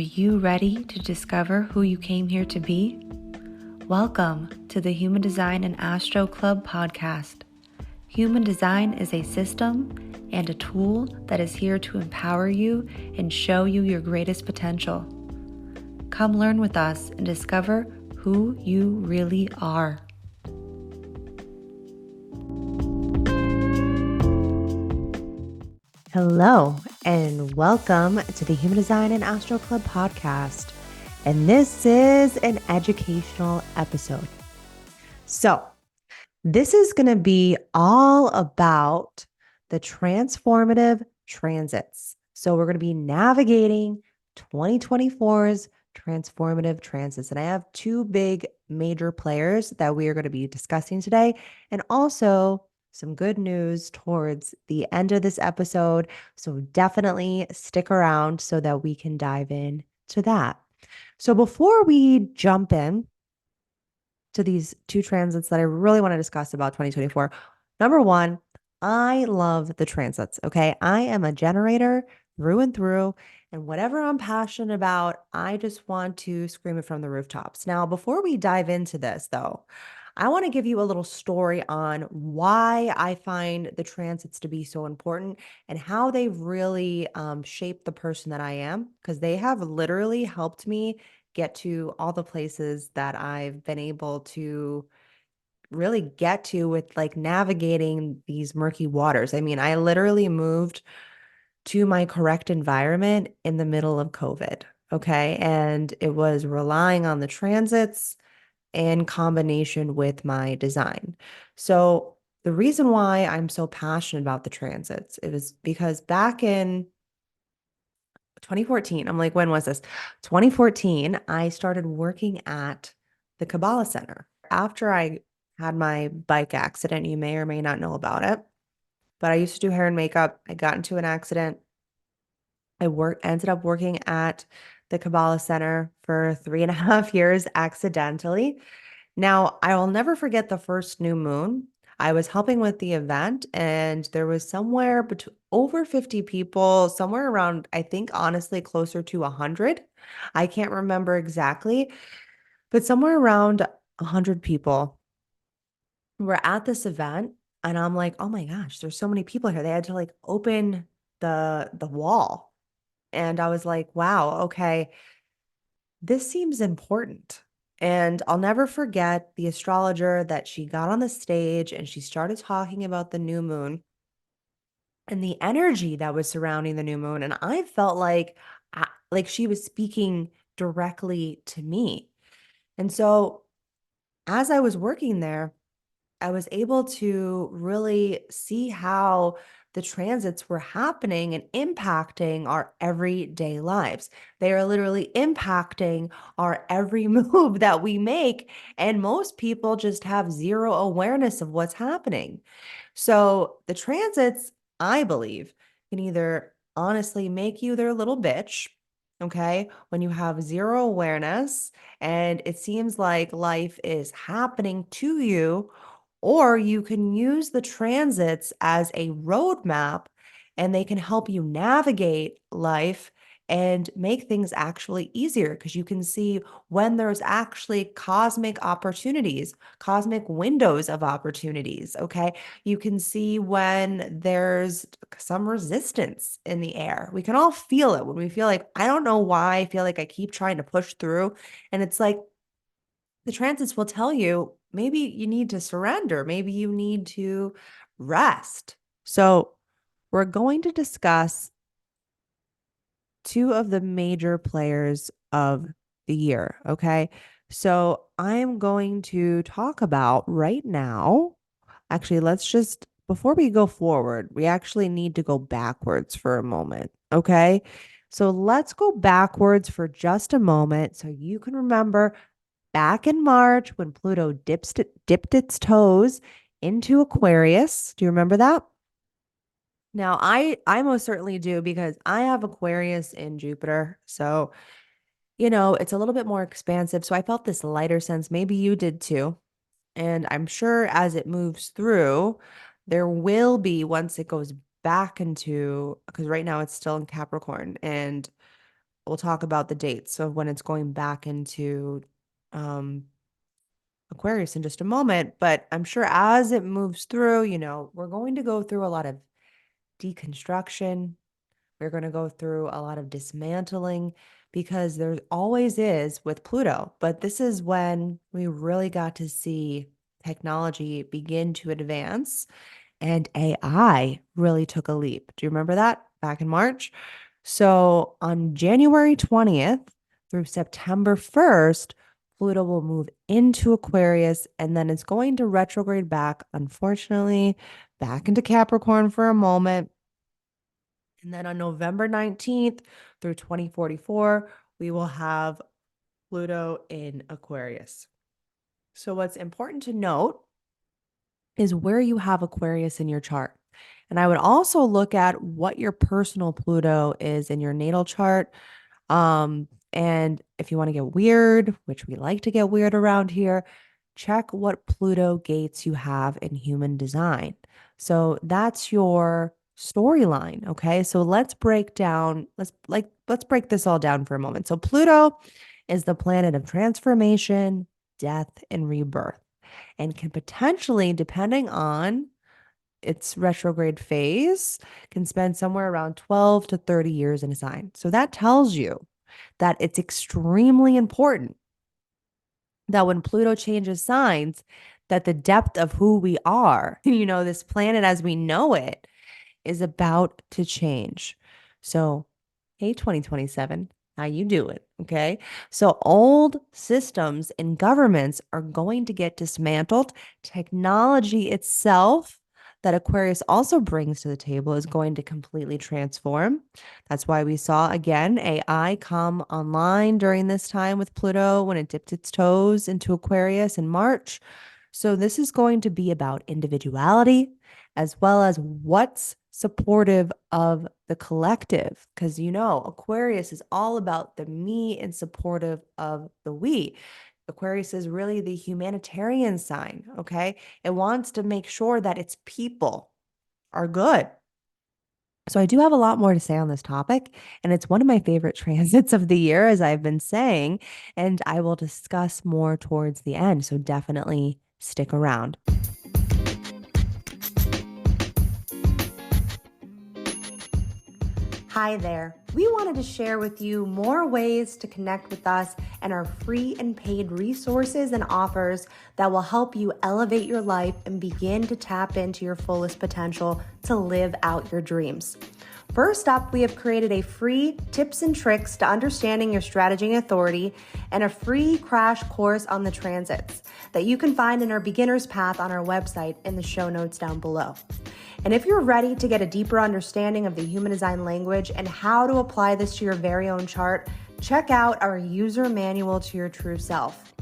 you ready to discover who you came here to be? Welcome to the Human Design and Astro Club podcast. Human Design is a system and a tool that is here to empower you and show you your greatest potential. Come learn with us and discover who you really are. Hello, and welcome to the Human Design and Astro Club podcast. And this is an educational episode. So, this is going to be all about the transformative transits. So, we're going to be navigating 2024's transformative transits. And I have two big major players that we are going to be discussing today, and also some good news towards the end of this episode. So definitely stick around so that we can dive in to that. So before we jump in to these two transits that I really want to discuss about 2024, number one, I love the transits. Okay. I am a generator through and through, and whatever I'm passionate about, I just want to scream it from the rooftops. Now, before we dive into this, though, I want to give you a little story on why I find the transits to be so important and how they've really shaped the person that I am, because they have literally helped me get to all the places that I've been able to really get to with like navigating these murky waters. I mean, I literally moved to my correct environment in the middle of COVID. Okay. And it was relying on the transits in combination with my design. So the reason why I'm so passionate about the transits, it was because back in 2014, I'm like, when was this? 2014, I started working at the Kabbalah Center. After I had my bike accident, you may or may not know about it, but I used to do hair and makeup. I got into an accident. Ended up working at the Kabbalah Center for 3.5 years accidentally. Now, I will never forget the first new moon. I was helping with the event, and there was somewhere between over 50 people, somewhere around, I think, honestly, closer to 100. I can't remember exactly, but somewhere around 100 people were at this event. And I'm like, oh my gosh, there's so many people here. They had to like open the wall. And I was like, wow, okay, this seems important. And I'll never forget the astrologer that she got on the stage and she started talking about the new moon and the energy that was surrounding the new moon. And I felt like she was speaking directly to me. And so as I was working there, I was able to really see how the transits were happening and impacting our everyday lives. They are literally impacting our every move that we make. And most people just have zero awareness of what's happening. So the transits, I believe, can either honestly make you their little bitch. Okay. When you have zero awareness and it seems like life is happening to you, or you can use the transits as a roadmap and they can help you navigate life and make things actually easier because you can see when there's actually cosmic opportunities, cosmic windows of opportunities. Okay. You can see when there's some resistance in the air. We can all feel it when we feel like, I don't know why I feel like I keep trying to push through. And it's like, the transits will tell you maybe you need to surrender, maybe you need to rest. So, we're going to discuss two of the major players of the year. Okay. So, I'm going to talk about right now. Actually, let's just, before we go forward, we actually need to go backwards for a moment. Okay. So, let's go backwards for just a moment so you can remember back in March when Pluto dipped its toes into Aquarius. Do you remember that? Now, I most certainly do because I have Aquarius in Jupiter. So, it's a little bit more expansive. So I felt this lighter sense. Maybe you did too. And I'm sure as it moves through, there will be once it goes back into, because right now it's still in Capricorn, and we'll talk about the dates of when it's going back into um, Aquarius in just a moment. But I'm sure as it moves through, we're going to go through a lot of deconstruction. We're going to go through a lot of dismantling because there always is with Pluto. But this is when we really got to see technology begin to advance and AI really took a leap. Do you remember that back in March? So on January 20th through September 1st, Pluto will move into Aquarius and then it's going to retrograde back, unfortunately, back into Capricorn for a moment. And then on November 19th through 2044, we will have Pluto in Aquarius. So, what's important to note is where you have Aquarius in your chart. And I would also look at what your personal Pluto is in your natal chart. And if you want to get weird, which we like to get weird around here, check what Pluto gates you have in human design. So that's your storyline, okay? So let's break down, let's break this all down for a moment. So Pluto is the planet of transformation, death, and rebirth, and can potentially, depending on its retrograde phase, can spend somewhere around 12 to 30 years in a sign. So that tells you that it's extremely important that when Pluto changes signs, that the depth of who we are, this planet as we know it, is about to change. So, hey, 2027, how you doing? Okay. So old systems and governments are going to get dismantled. Technology itself that Aquarius also brings to the table is going to completely transform. That's why we saw again AI come online during this time with Pluto when it dipped its toes into Aquarius in March. So this is going to be about individuality as well as what's supportive of the collective. Because, Aquarius is all about the me and supportive of the we. Aquarius is really the humanitarian sign, okay? It wants to make sure that its people are good. So I do have a lot more to say on this topic, and it's one of my favorite transits of the year, as I've been saying, and I will discuss more towards the end. So definitely stick around. Hi there. We wanted to share with you more ways to connect with us and our free and paid resources and offers that will help you elevate your life and begin to tap into your fullest potential to live out your dreams. First up, we have created a free tips and tricks to understanding your strategy and authority and a free crash course on the transits that you can find in our beginner's path on our website in the show notes down below. And if you're ready to get a deeper understanding of the human design language and how to apply this to your very own chart, check out our user manual to your true self.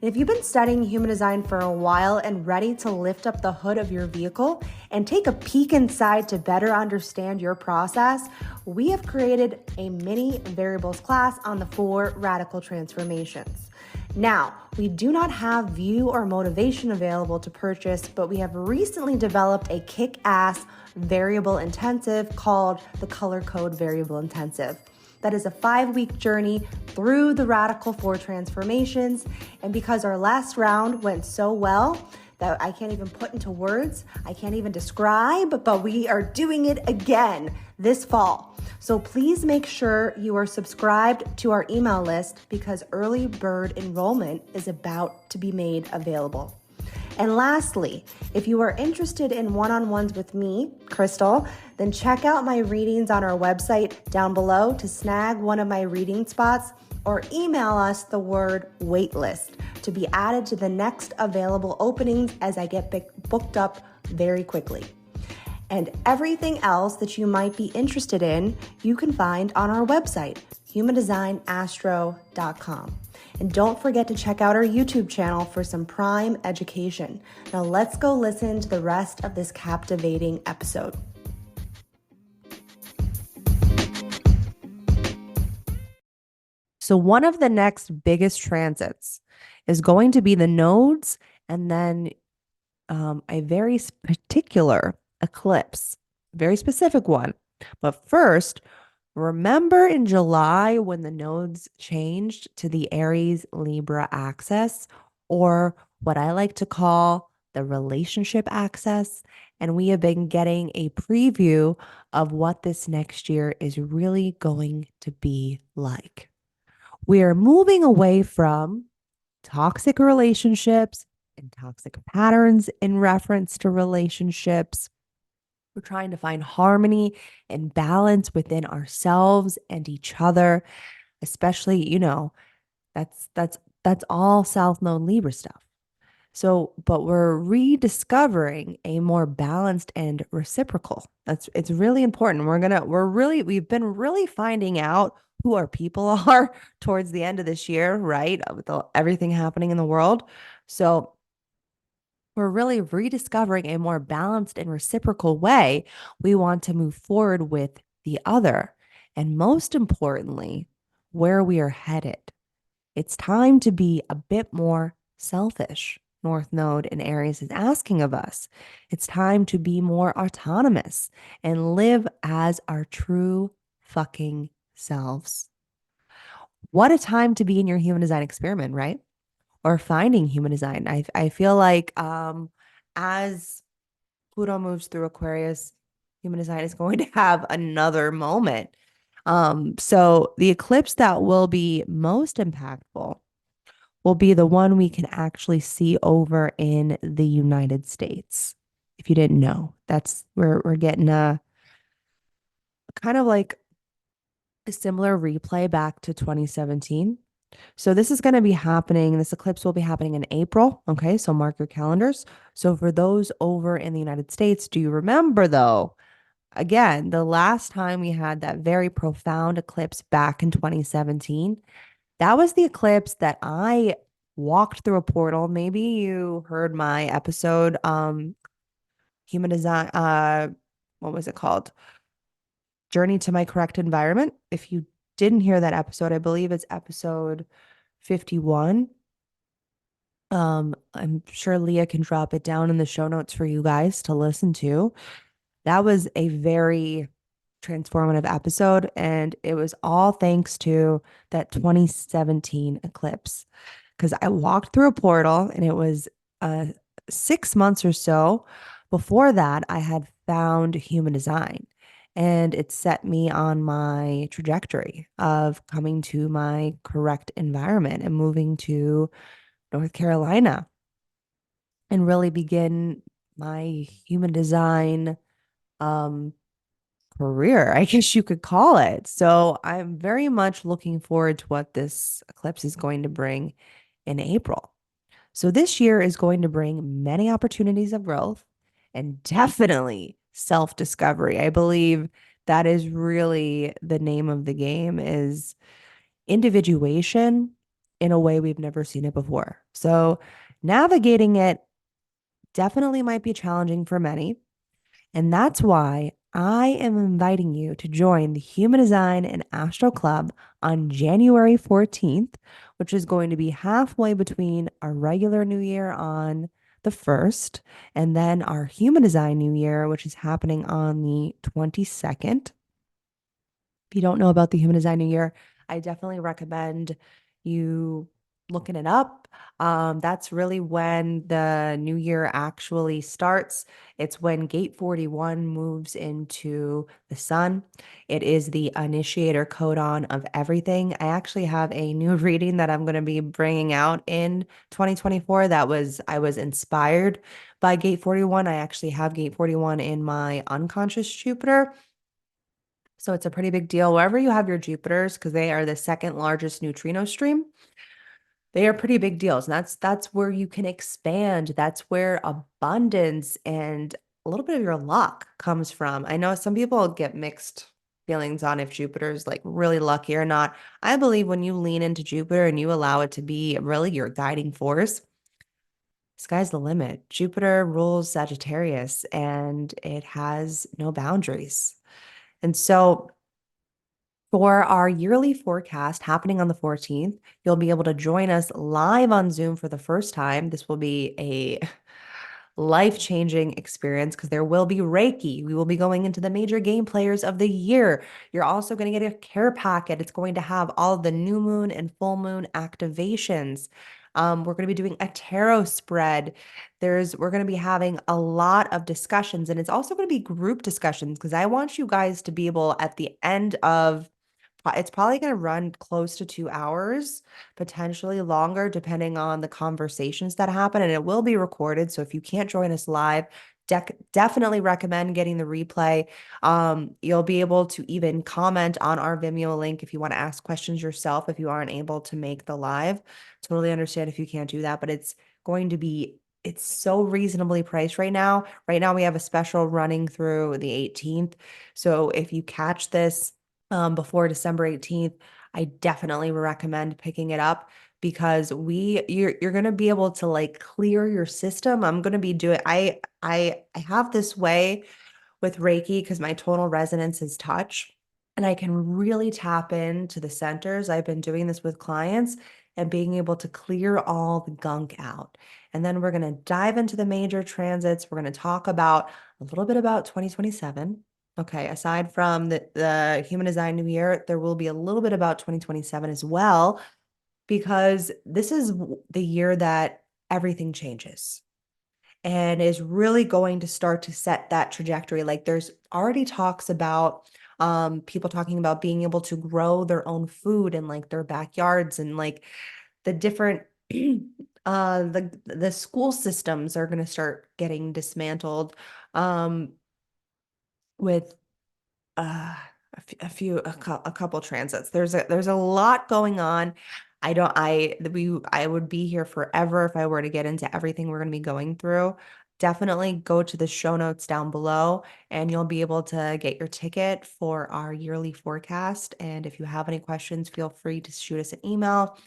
And if you've been studying human design for a while and ready to lift up the hood of your vehicle and take a peek inside to better understand your process, we have created a mini variables class on the 4 radical transformations. Now, we do not have view or motivation available to purchase, but we have recently developed a kick-ass variable intensive called the Color Code Variable Intensive. That is a 5-week journey through the radical 4 transformations. And because our last round went so well that I can't even put into words, I can't even describe, but we are doing it again this fall. So please make sure you are subscribed to our email list because early bird enrollment is about to be made available. And lastly, if you are interested in one-on-ones with me, Krystle, then check out my readings on our website down below to snag one of my reading spots or email us the word waitlist to be added to the next available openings as I get booked up very quickly. And everything else that you might be interested in, you can find on our website, humandesignastro.com. And don't forget to check out our YouTube channel for some prime education. Now let's go listen to the rest of this captivating episode. So one of the next biggest transits is going to be the nodes and then a very particular eclipse, very specific one. But first, Remember in July when the nodes changed to the Aries Libra axis, or what I like to call the relationship axis? And we have been getting a preview of what this next year is really going to be like. We are moving away from toxic relationships and toxic patterns in reference to relationships. We're trying to find harmony and balance within ourselves and each other, especially, that's all South Node Libra stuff. So, but we're rediscovering a more balanced and reciprocal. It's really important. We've been really finding out who our people are towards the end of this year, right? With everything happening in the world. So we're really rediscovering a more balanced and reciprocal way we want to move forward with the other. And most importantly, where we are headed. It's time to be a bit more selfish. North Node in Aries is asking of us. It's time to be more autonomous and live as our true fucking selves. What a time to be in your human design experiment, right? Or finding human design. I feel like as Pluto moves through Aquarius, human design is going to have another moment. So the eclipse that will be most impactful will be the one we can actually see over in the United States. If you didn't know, that's where we're getting a kind of like a similar replay back to 2017. So this is going to be happening. This eclipse will be happening in April. Okay. So mark your calendars. So for those over in the United States, do you remember though? Again, the last time we had that very profound eclipse back in 2017, that was the eclipse that I walked through a portal. Maybe you heard my episode, Human Design, what was it called? Journey to My Correct Environment. If you didn't hear that episode, I believe it's episode 51. I'm sure Leah can drop it down in the show notes for you guys to listen to. That was a very transformative episode, and it was all thanks to that 2017 eclipse. Because I walked through a portal, and it was 6 months or so before that, I had found human design. And it set me on my trajectory of coming to my correct environment and moving to North Carolina and really begin my human design um, career, I guess you could call it. So I'm very much looking forward to what this eclipse is going to bring in April. So this year is going to bring many opportunities of growth and definitely self-discovery. I believe that is really the name of the game is individuation in a way we've never seen it before. So navigating it definitely might be challenging for many. And that's why I am inviting you to join the Human Design and Astro Club on January 14th, which is going to be halfway between our regular New Year on the 1st and then our Human Design New Year, which is happening on the 22nd. If you don't know about the Human Design New Year, I definitely recommend you looking it up. That's really when the new year actually starts. It's when gate 41 moves into the sun. It is the initiator codon of everything. I actually have a new reading that I'm going to be bringing out in 2024 I was inspired by gate 41. I actually have gate 41 in my unconscious Jupiter. So it's a pretty big deal. Wherever you have your Jupiters, because they are the second largest neutrino stream, they are pretty big deals. And that's where you can expand. That's where abundance and a little bit of your luck comes from. I know some people get mixed feelings on if Jupiter is like really lucky or not. I believe when you lean into Jupiter and you allow it to be really your guiding force, sky's the limit. Jupiter rules Sagittarius and it has no boundaries. And so for our yearly forecast happening on the 14th, you'll be able to join us live on Zoom for the first time. This will be a life-changing experience because there will be Reiki. We will be going into the major game players of the year. You're also going to get a care packet. It's going to have all of the new moon and full moon activations. We're going to be doing a tarot spread. We're going to be having a lot of discussions, and it's also going to be group discussions because I want you guys to be able at the end of it's probably going to run close to 2 hours, potentially longer, depending on the conversations that happen. And it will be recorded. So if you can't join us live, definitely recommend getting the replay. You'll be able to even comment on our Vimeo link if you want to ask questions yourself, if you aren't able to make the live. Totally understand if you can't do that, but it's so reasonably priced right now. Right now, we have a special running through the 18th. So if you catch this, before December 18th, I definitely recommend picking it up because you're going to be able to like clear your system. I'm going to be doing I have this way with Reiki because my tonal resonance is touch and I can really tap into the centers. I've been doing this with clients and being able to clear all the gunk out. And then we're going to dive into the major transits. We're going to talk about a little bit about 2027. Okay, aside from the Human Design New Year, there will be a little bit about 2027 as well, because this is the year that everything changes and is really going to start to set that trajectory. Like there's already talks about people talking about being able to grow their own food in like their backyards and like the different the school systems are going to start getting dismantled with uh a couple transits. There's a lot going on. I would be here forever if I were to get into everything we're going to be going through. Definitely go to the show notes down below and you'll be able to get your ticket for our yearly forecast. And if you have any questions, feel free to shoot us an email.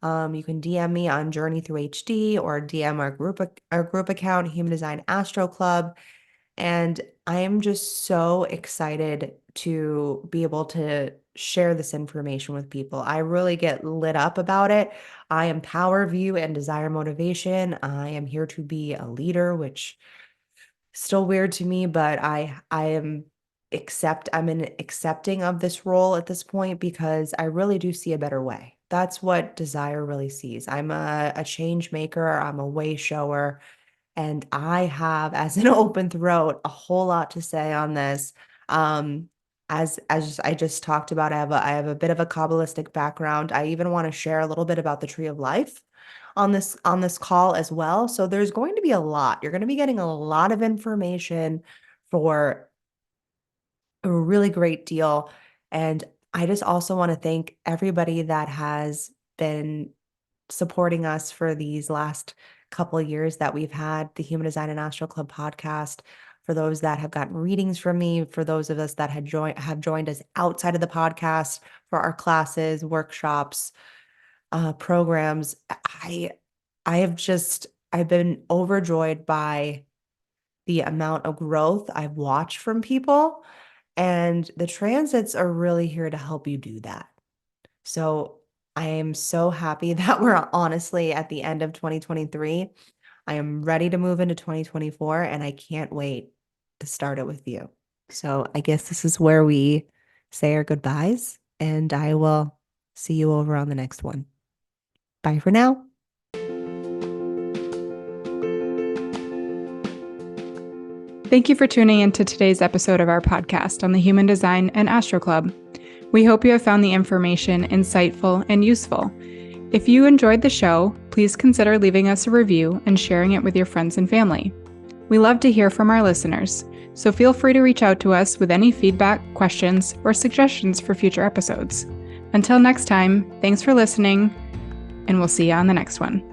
You can DM me on Journey Through HD or DM our group account, Human Design Astro Club. And I am just so excited to be able to share this information with people. I really get lit up about it. I am Power View and Desire Motivation. I am here to be a leader, which is still weird to me, but I'm accepting of this role at this point because I really do see a better way. That's what Desire really sees. I'm a change maker. I'm a way shower. And I have, as an open throat, a whole lot to say on this. Um, as I just talked about, I have a bit of a Kabbalistic background. I even want to share a little bit about the Tree of Life on this call as well. So there's going to be a lot. You're going to be getting a lot of information for a really great deal. And I just also want to thank everybody that has been supporting us for these last couple of years that we've had the Human Design and Astro Club podcast. For those that have gotten readings from me, for those of us that have joined us outside of the podcast for our classes, workshops, programs, I've been overjoyed by the amount of growth I've watched from people, and the transits are really here to help you do that. So I am so happy that we're honestly at the end of 2023. I am ready to move into 2024 and I can't wait to start it with you. So I guess this is where we say our goodbyes and I will see you over on the next one. Bye for now. Thank you for tuning into today's episode of our podcast on the Human Design and Astro Club. We hope you have found the information insightful and useful. If you enjoyed the show, please consider leaving us a review and sharing it with your friends and family. We love to hear from our listeners, so feel free to reach out to us with any feedback, questions, or suggestions for future episodes. Until next time, thanks for listening, and we'll see you on the next one.